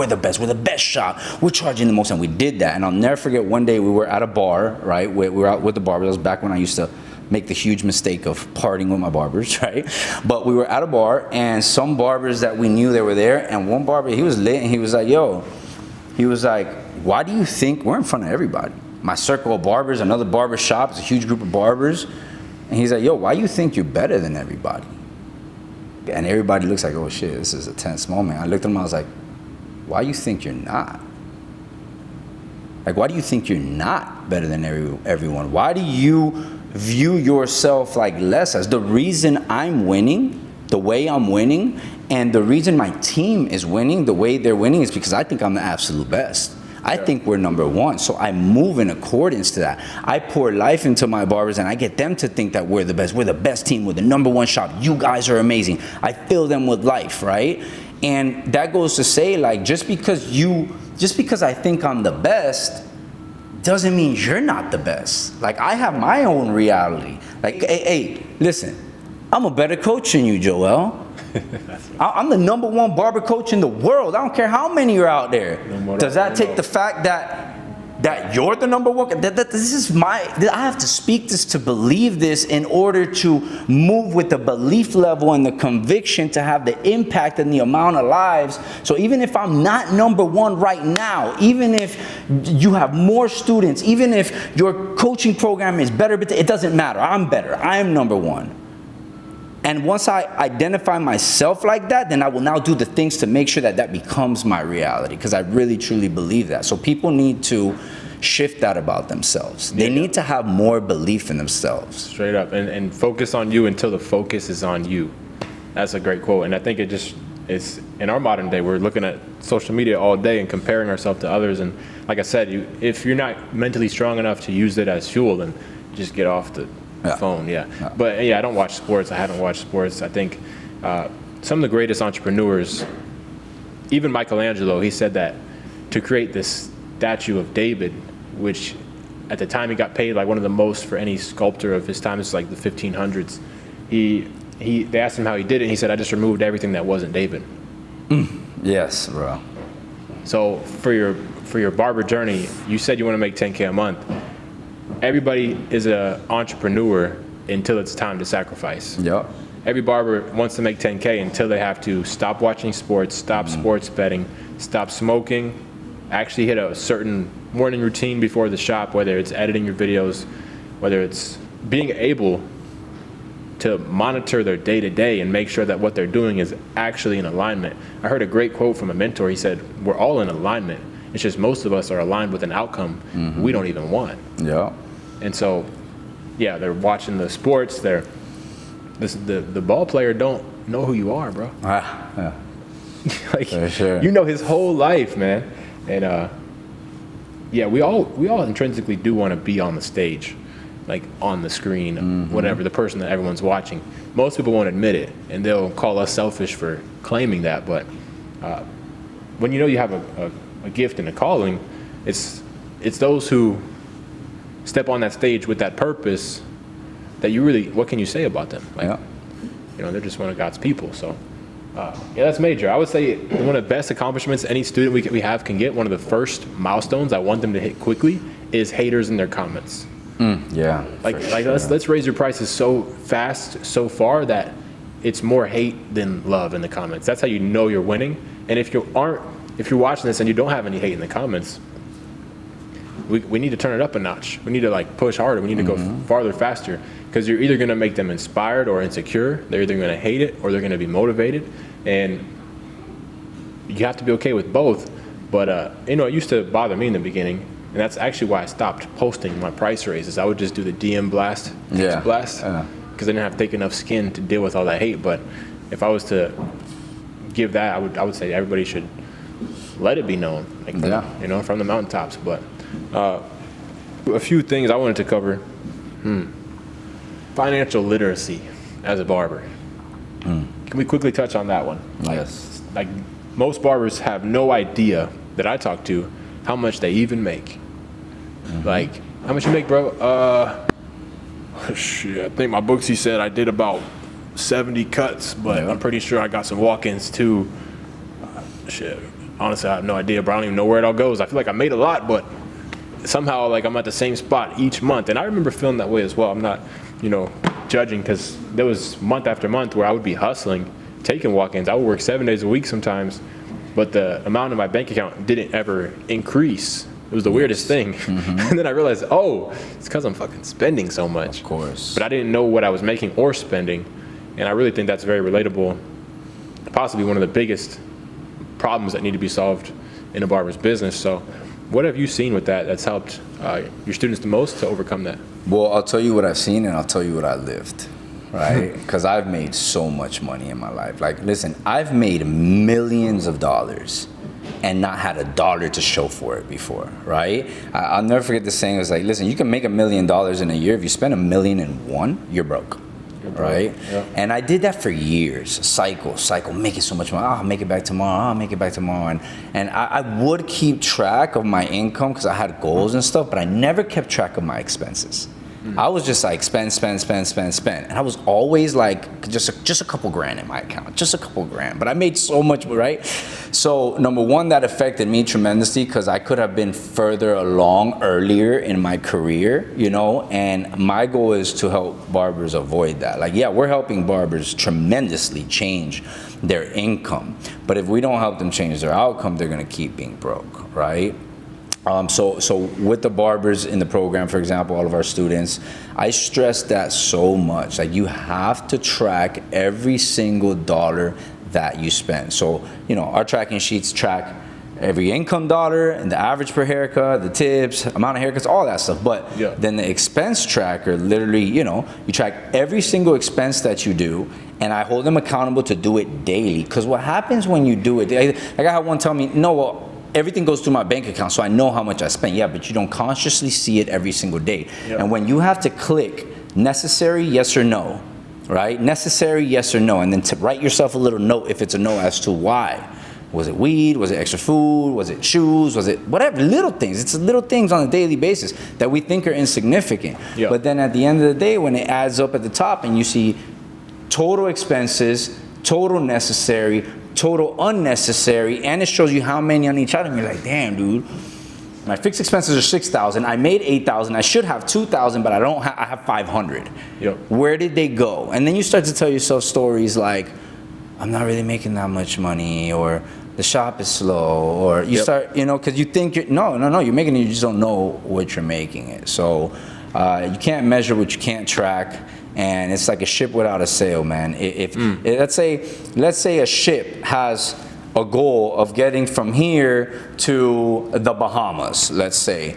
the best shop, we're charging the most, and we did that. And I'll never forget, one day we were at a bar, right? We were out with the Barbers. That was back when I used to make the huge mistake of partying with my barbers, right? But we were at a bar, and some barbers that we knew, they were there, and one barber, he was lit, and he was like, yo, he was like, why do you think we're in front of everybody? My circle of barbers, another barber shop, it's a huge group of barbers, and he's like, yo, why do you think you're better than everybody? And everybody looks like, oh shit, this is a tense moment. I looked at him, I was like, why do you think you're not? Like, why do you think you're not better than everyone? Why do you view yourself like less? As the reason I'm winning, the way I'm winning, and the reason my team is winning, the way they're winning, is because I think I'm the absolute best. I think we're number one, so I move in accordance to that. I pour life into my barbers and I get them to think that we're the best team, we're the number one shop, you guys are amazing. I fill them with life, right? And that goes to say, like, just because I think I'm the best, doesn't mean you're not the best. Like, I have my own reality. Like, hey, listen, I'm a better coach than you, Joel. I'm the number one barber coach in the world. I don't care how many are out there. Does that take the fact that you're the number one? I have to speak this to believe this in order to move with the belief level and the conviction to have the impact and the amount of lives. So even if I'm not number one right now, even if you have more students, even if your coaching program is better, but it doesn't matter. I'm better. I am number one. And once I identify myself like that, then I will now do the things to make sure that becomes my reality, because I really, truly believe that. So people need to shift that about themselves. They need to have more belief in themselves. Straight up. And focus on you until the focus is on you. That's a great quote. And I think it's in our modern day, we're looking at social media all day and comparing ourselves to others. And like I said, if you're not mentally strong enough to use it as fuel, then just get off the phone. But I don't watch sports. I haven't watched sports. I think some of the greatest entrepreneurs, even Michelangelo, he said that to create this statue of David, which at the time he got paid like one of the most for any sculptor of his time. It's like the 1500s. They asked him how he did it, and he said, I just removed everything that wasn't David. Yes, bro. So for your barber journey, you said you want to make 10K a month. Everybody is an entrepreneur until it's time to sacrifice. Yep. Every barber wants to make 10K until they have to stop watching sports, stop sports betting, stop smoking, actually hit a certain morning routine before the shop, whether it's editing your videos, whether it's being able to monitor their day-to-day and make sure that what they're doing is actually in alignment. I heard a great quote from a mentor. He said, we're all in alignment. It's just most of us are aligned with an outcome we don't even want. Yeah. And so, yeah, they're watching the sports. The ball player don't know who you are, bro. Yeah. Like, for sure. You know his whole life, man. And yeah, we all intrinsically do want to be on the stage, like on the screen, whatever, the person that everyone's watching. Most people won't admit it, and they'll call us selfish for claiming that. But when you know you have a gift and a calling, it's those who step on that stage with that purpose that you really, what can you say about them? Like, Yeah. you know, they're just one of God's people. So yeah, that's major. I would say one of the best accomplishments any student we have can get, one of the first milestones I want them to hit quickly, is haters in their comments. Yeah. Like sure. let's raise your prices so fast, so far that it's more hate than love in the comments. That's how you know you're winning. And if you're watching this and you don't have any hate in the comments, we need to turn it up a notch. We need to like push harder. We need to go farther, faster, because you're either going to make them inspired or insecure. They're either going to hate it or they're going to be motivated, and you have to be okay with both. But you know, it used to bother me in the beginning, and that's actually why I stopped posting my price raises. I would just do the DM blast, because I didn't have thick enough skin to deal with all that hate. But if I was to give that, I would say everybody should let it be known, like you know, from the mountaintops. But a few things I wanted to cover. Financial literacy as a barber. Can we quickly touch on that one? Yes. Like most barbers have no idea that I talk to how much they even make. Like, how much you make, bro? Shit, I think my booksy said I did about 70 cuts, but I'm pretty sure I got some walk-ins too. Shit, honestly, I have no idea, bro. I don't even know where it all goes. I feel like I made a lot, but somehow like I'm at the same spot each month. And I remember feeling that way as well. I'm not, you know, judging, because there was month after month where I would be hustling, taking walk-ins. I would work 7 days a week sometimes, but the amount in my bank account didn't ever increase. It was the weirdest thing. And then I realized, oh, it's because I'm fucking spending so much. Of course. But I didn't know what I was making or spending. And I really think that's very relatable. Possibly one of the biggest problems that need to be solved in a barber's business. So what have you seen with that that's helped your students the most to overcome that? Well, I'll tell you what I've seen, and I'll tell you what I lived, right? Because I've made so much money in my life. Like, listen, I've made millions of dollars and not had a dollar to show for it before, right? I'll never forget the saying. It was like, listen, you can make $1 million in a year. If you spend $1 million in one, you're broke. Right? Yeah. And I did that for years. Cycle, making so much money. I'll make it back tomorrow. I'll make it back tomorrow. And I would keep track of my income because I had goals and stuff, but I never kept track of my expenses. I was just like spend. And I was always like just a couple grand in my account, just a couple grand. But I made so much, right? So number one, that affected me tremendously because I could have been further along earlier in my career, you know, and my goal is to help barbers avoid that. Like, yeah, we're helping barbers tremendously change their income. But if we don't help them change their outcome, they're gonna keep being broke, right? So with the barbers in the program, for example, all of our students, I stress that so much. Like, you have to track every single dollar that you spend. So, you know, our tracking sheets track every income dollar and the average per haircut, the tips, amount of haircuts, all that stuff. But then the expense tracker, literally, you know, you track every single expense that you do, and I hold them accountable to do it daily. Because what happens when you do it, like I had one tell me, no, well, everything goes through my bank account, so I know how much I spend. Yeah, but you don't consciously see it every single day. And when you have to click necessary, yes or no, right? Necessary, yes or no, and then to write yourself a little note if it's a no as to why. Was it weed? Was it extra food? Was it shoes? Was it whatever? Little things. It's little things on a daily basis that we think are insignificant. Yeah. But then at the end of the day, when it adds up at the top and you see total expenses, total necessary, total unnecessary, and it shows you how many on each item, you're like, damn, dude. My fixed expenses are 6,000. I made 8,000. I should have 2,000, but I don't. I have 500. Yep. Where did they go? And then you start to tell yourself stories like, I'm not really making that much money, or the shop is slow, or you start, because you think you're you're making it. You just don't know what you're making it. So you can't measure what you can't track, and it's like a ship without a sail, man. Let's say a ship has a goal of getting from here to the Bahamas, let's say.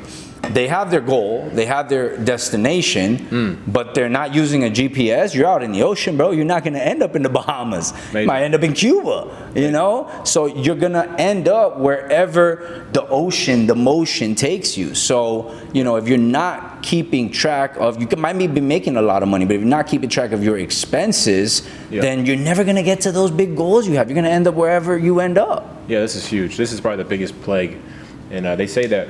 They have their goal, they have their destination, but they're not using a GPS. You're out in the ocean, bro. You're not going to end up in the Bahamas. You might end up in Cuba, So you're going to end up wherever the ocean, the motion takes you. So, if you're not keeping track of, you might be making a lot of money, but if you're not keeping track of your expenses, then you're never going to get to those big goals you have. You're going to end up wherever you end up. Yeah, this is huge. This is probably the biggest plague. And they say that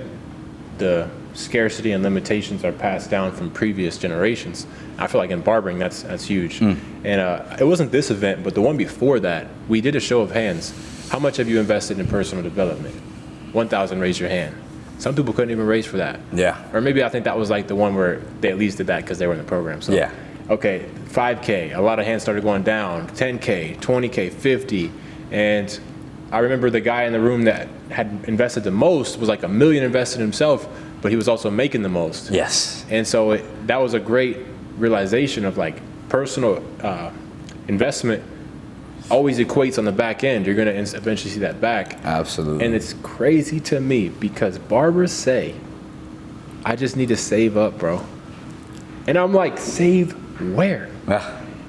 the scarcity and limitations are passed down from previous generations. I feel like in barbering, that's huge. And it wasn't this event, but the one before that, we did a show of hands. How much have you invested in personal development? 1,000, raise your hand. Some people couldn't even raise for that. Yeah. Or maybe I think that was like the one where they at least did that because they were in the program. So, yeah. Okay, 5K, a lot of hands started going down, 10K, 20K, 50. And I remember the guy in the room that had invested the most was like $1 million invested himself, but he was also making the most. Yes. And so that was a great realization of like personal investment always equates on the back end. You're going to eventually see that back. Absolutely. And it's crazy to me because barbers say, I just need to save up, bro. And I'm like, save where?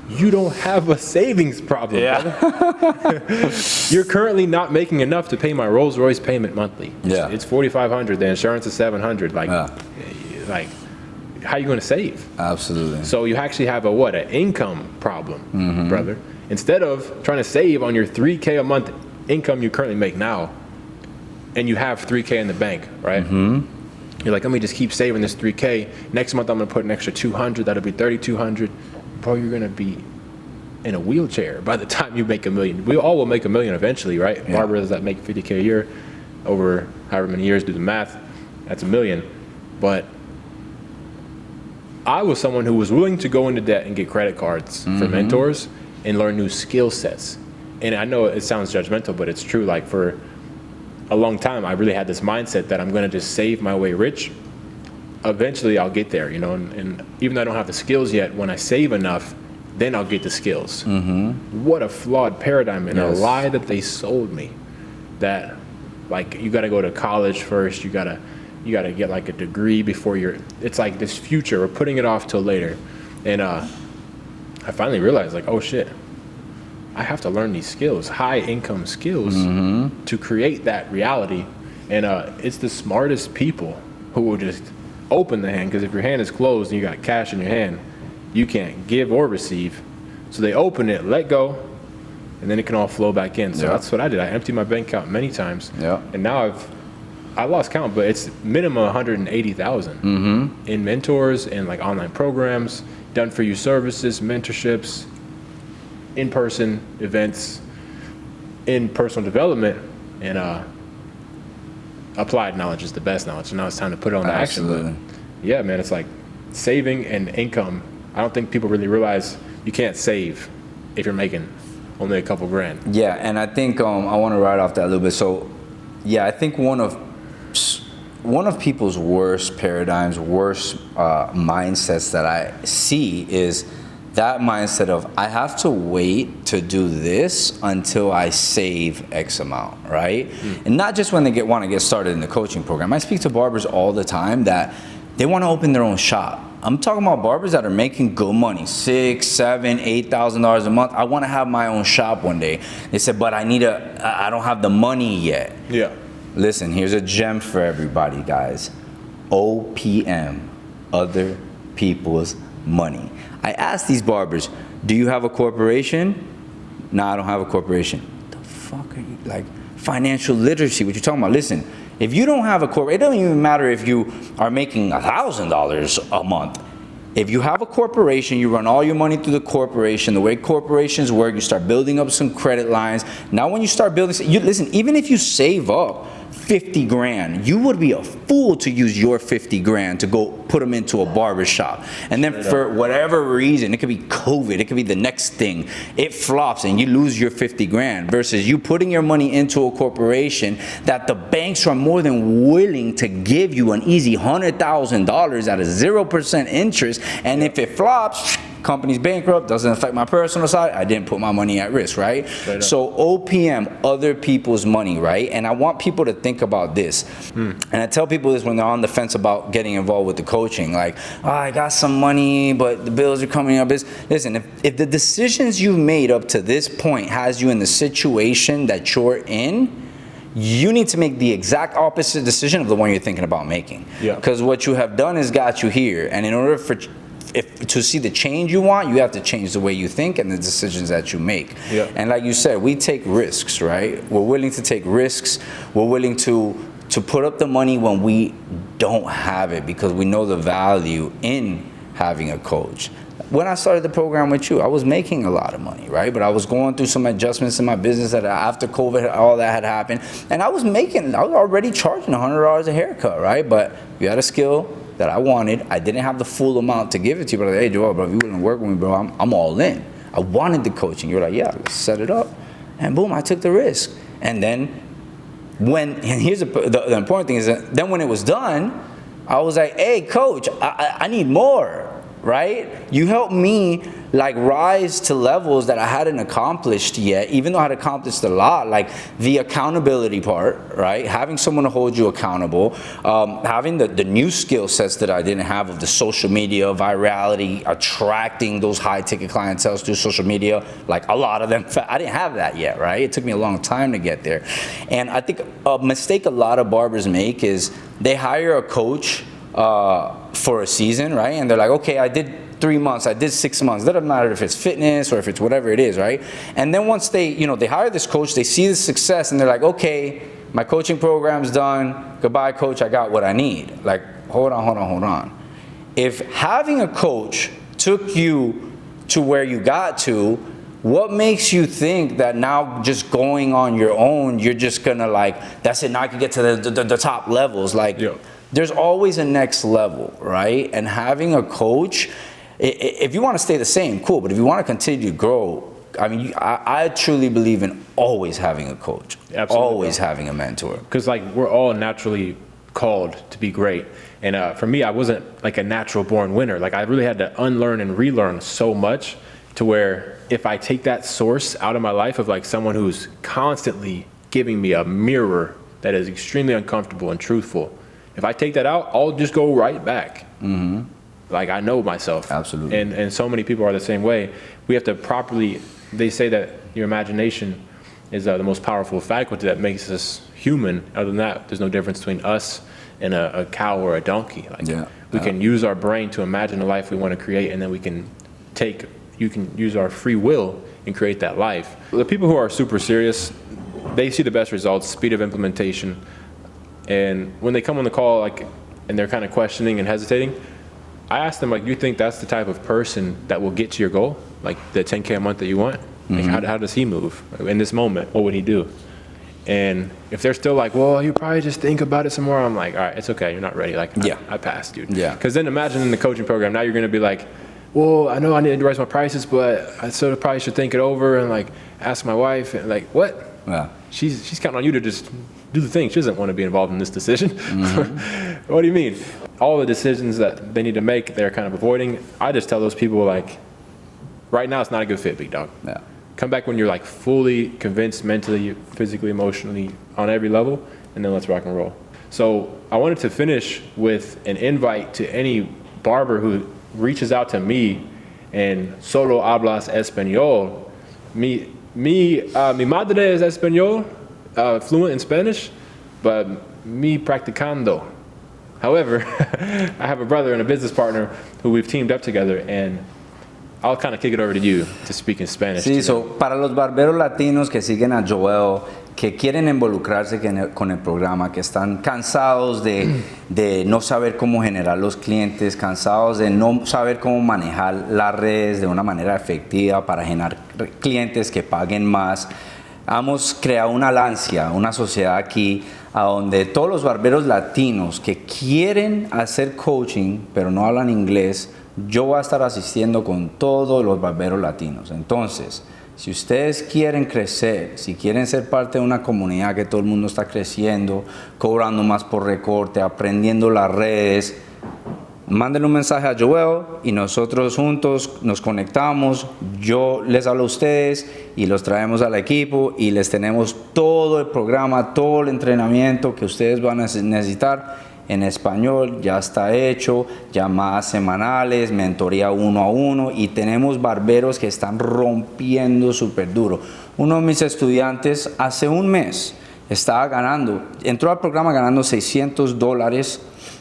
You don't have a savings problem, brother. You're currently not making enough to pay my Rolls Royce payment monthly. It's $4,500. The insurance is $700. Like, how are you going to save? Absolutely. So you actually have an income problem, brother. Instead of trying to save on your $3K a month income you currently make now, and you have $3K in the bank, right? You're like, let me just keep saving this $3K. Next month I'm going to put an extra $200. That'll be $3,200. Bro, you're going to be in a wheelchair by the time you make $1 million. We all will make $1 million eventually, right? Yeah. Barbers that make $50K a year over however many years, do the math, that's $1 million. But I was someone who was willing to go into debt and get credit cards for mentors and learn new skill sets. And I know it sounds judgmental, but it's true. Like for a long time, I really had this mindset that I'm going to just save my way rich. Eventually I'll get there, and even though I don't have the skills yet, when I save enough, then I'll get the skills. What a flawed paradigm and a lie that they sold me. That like you got to go to college first, you got to get like a degree before it's like this future, we're putting it off till later. And I finally realized like, oh shit, I have to learn these skills, high income skills to create that reality. And it's the smartest people who will just open the hand, because if your hand is closed and you got cash in your hand, you can't give or receive. So they open it, let go, and then it can all flow back in. So that's what I did. I emptied my bank account many times, and now I lost count, but it's minimum 180,000 in mentors and like online programs, done for you services, mentorships, in-person events, in personal development, and applied knowledge is the best knowledge. So now it's time to put it on to action. But yeah, man, it's like saving and income. I don't think people really realize you can't save if you're making only a couple grand. Yeah, and I think I want to ride off that a little bit. So yeah, I think one of people's worst paradigms, worst mindsets that I see is that mindset of I have to wait to do this until I save X amount, right? And not just when they want to get started in the coaching program. I speak to barbers all the time that they want to open their own shop. I'm talking about barbers that are making good money, $6,000, $7,000, $8,000 a month. I want to have my own shop one day. They said, but I don't have the money yet. Yeah. Listen, here's a gem for everybody, guys. OPM, other people's money. I asked these barbers, do you have a corporation? No, I don't have a corporation. The fuck are you, like, financial literacy, what you're talking about. Listen, if you don't have a corporate, it doesn't even matter if you are making $1,000 a month. If you have a corporation, you run all your money through the corporation. The way corporations work, you start building up some credit lines. Now when you start building, listen, even if you save up 50 grand, you would be a fool to use your 50 grand to go put them into a barbershop. And then for whatever reason, it could be COVID, it could be the next thing, it flops and you lose your 50 grand versus you putting your money into a corporation that the banks are more than willing to give you an easy $100,000 at a 0% interest. And if it flops, company's bankrupt, doesn't affect my personal side, I didn't put my money at risk, right? So OPM, other people's money, right? And I want people to think about this. And I tell people this when they're on the fence about getting involved with the coaching, like, oh, I got some money, but the bills are coming up. Listen, if the decisions you've made up to this point has you in the situation that you're in, you need to make the exact opposite decision of the one you're thinking about making. Because what you have done is got you here. And in order to see the change you want, you have to change the way you think and the decisions that you make. And like you said, we take risks, right? We're willing to take risks. We're willing to put up the money when we don't have it because we know the value in having a coach. When I started the program with you, I was making a lot of money, right? But I was going through some adjustments in my business that after COVID, all that had happened. And I was already charging $100 a haircut, right? But you had a skill that I wanted. I didn't have the full amount to give it to you, but I was like, hey, Joel, bro, if you wouldn't work with me, bro, I'm all in. I wanted the coaching. You're like, yeah, let's set it up. And boom, I took the risk. And then and here's the important thing is that then when it was done, I was like, hey, coach, I need more, right? You helped me like rise to levels that I hadn't accomplished yet, even though I had accomplished a lot, like the accountability part, right? Having someone to hold you accountable, having the new skill sets that I didn't have of the social media, virality, attracting those high ticket clientele through social media, like a lot of them, I didn't have that yet, right? It took me a long time to get there. And I think a mistake a lot of barbers make is they hire a coach for a season, right? And they're like, okay, I did 3 months, I did 6 months. It doesn't matter if it's fitness or if it's whatever it is, right? And then once they hire this coach, they see the success and they're like, okay, my coaching program's done. Goodbye, coach, I got what I need. Like, hold on. If having a coach took you to where you got to, what makes you think that now just going on your own, you're just gonna like, that's it, now I can get to the top levels? Like, there's always a next level, right? And having a coach, if you want to stay the same, cool. But if you want to continue to grow, I mean, I truly believe in always having a coach, always having a mentor. Because like we're all naturally called to be great. And for me, I wasn't like a natural born winner. Like I really had to unlearn and relearn so much to where if I take that source out of my life of like someone who's constantly giving me a mirror that is extremely uncomfortable and truthful, if I take that out, I'll just go right back. Like I know myself. Absolutely. And so many people are the same way. We have to properly, they say that your imagination is the most powerful faculty that makes us human. Other than that, there's no difference between us and a cow or a donkey. Like we can use our brain to imagine the life we want to create, and then you can use our free will and create that life. The people who are super serious, they see the best results, speed of implementation. And when they come on the call, like, and they're kind of questioning and hesitating, I ask them, like, do you think that's the type of person that will get to your goal? Like the 10K a month that you want? Like, how does he move in this moment? What would he do? And if they're still like, well, you probably just think about it some more. I'm like, all right, it's okay. You're not ready. Like, I passed, dude. Because then imagine in the coaching program, now you're going to be like, well, I know I need to raise my prices, but I sort of probably should think it over and like ask my wife. And like, what? She's counting on you to just do the thing. She doesn't want to be involved in this decision. What do you mean? All the decisions that they need to make, they're kind of avoiding. I just tell those people, like, right now it's not a good fit, big dog. Come back when you're like fully convinced mentally, physically, emotionally, on every level, and then let's rock and roll. So I wanted to finish with an invite to any barber who reaches out to me and solo hablas español. Mi madre es español, fluent in Spanish, but mi practicando. However, I have a brother and a business partner who we've teamed up together, and I'll kind of kick it over to you to speak in Spanish. Sí, para los barberos latinos que siguen a Joel, que quieren involucrarse con el programa, que están cansados de no saber cómo generar los clientes, cansados de no saber cómo manejar las redes de una manera efectiva para generar clientes que paguen más. Hemos creado una alianza, una sociedad aquí, a donde todos los barberos latinos que quieren hacer coaching, pero no hablan inglés, yo voy a estar asistiendo con todos los barberos latinos. Entonces, si ustedes quieren crecer, si quieren ser parte de una comunidad que todo el mundo está creciendo, cobrando más por recorte, aprendiendo las redes, mándenle un mensaje a Joel y nosotros juntos nos conectamos. Yo les hablo a ustedes y los traemos al equipo y les tenemos todo el programa, todo el entrenamiento que ustedes van a necesitar. En español ya está hecho, llamadas semanales, mentoría 1 a 1 y tenemos barberos que están rompiendo súper duro. Uno de mis estudiantes hace un mes entró al programa ganando $600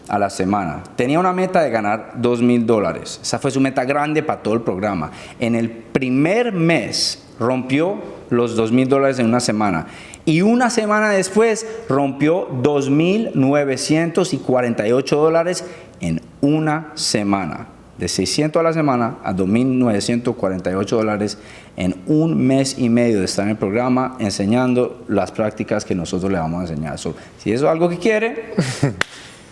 a la semana. Tenía una meta de ganar $2,000. Esa fue su meta grande para todo el programa. En el primer mes rompió los $2,000 en una semana. Y una semana después rompió $2,948 en una semana. De 600 a la semana a $2,948 en un mes y medio de estar en el programa enseñando las prácticas que nosotros le vamos a enseñar. Si eso es algo que quiere,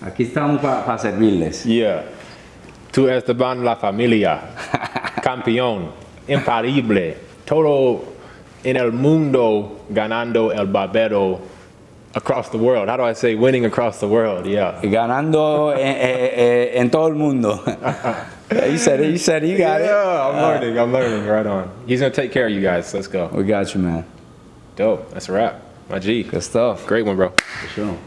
aquí estamos para servirles. Yeah. Tú Esteban la familia, campeón, imparible, todo en el mundo ganando el barbero across the world. How do I say winning across the world? Yeah. Ganando en todo el mundo. You said it, you got it. Yeah, I'm learning, right on. He's going to take care of you guys. Let's go. We got you, man. Dope. That's a wrap. My G. Good stuff. Great one, bro. For sure.